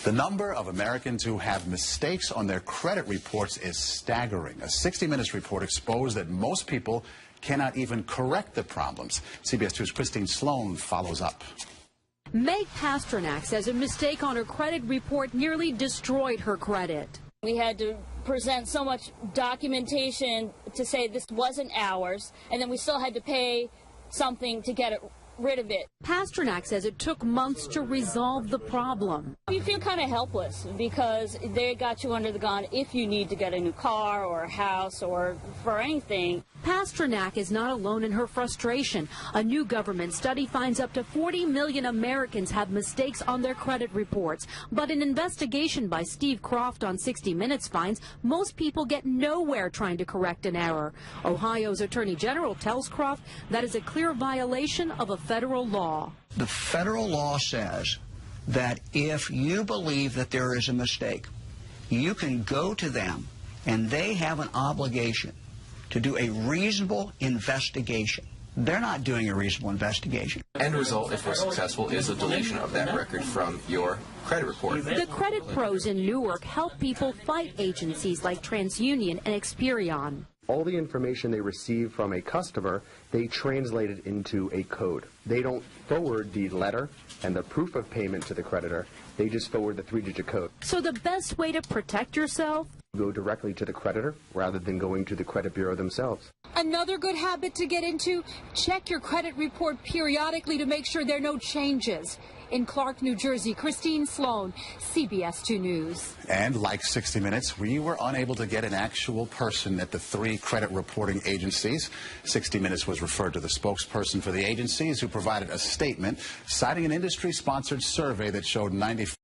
The number of Americans who have mistakes on their credit reports is staggering. A 60 Minutes report exposed that most people cannot even correct the problems. CBS 2's Christine Sloan follows up. Meg Pasternak says a mistake on her credit report nearly destroyed her credit. We had to present so much documentation to say this wasn't ours, and then we still had to pay something to get rid of it. Pasternak says it took months to resolve the problem. You feel kind of helpless because they got you under the gun if you need to get a new car or a house or for anything. Pasternak is not alone in her frustration. A new government study finds up to 40 million Americans have mistakes on their credit reports. But an investigation by Steve Croft on 60 Minutes finds most people get nowhere trying to correct an error. Ohio's Attorney General tells Croft that is a clear violation of a federal law. The federal law says that if you believe that there is a mistake, you can go to them and they have an obligation to do a reasonable investigation. They're not doing a reasonable investigation. End result, if we're successful, is a deletion of that record from your credit report. The credit pros in Newark help people fight agencies like TransUnion and Experian. All the information they receive from a customer, they translate it into a code. They don't forward the letter and the proof of payment to the creditor. They just forward the 3-digit code. So the best way to protect yourself? Go directly to the creditor rather than going to the credit bureau themselves. Another good habit to get into, check your credit report periodically to make sure there are no changes. In Clark, New Jersey, Christine Sloan, CBS 2 News. And like 60 Minutes, we were unable to get an actual person at the 3 credit reporting agencies. 60 Minutes was referred to the spokesperson for the agencies, who provided a statement citing an industry-sponsored survey that showed 95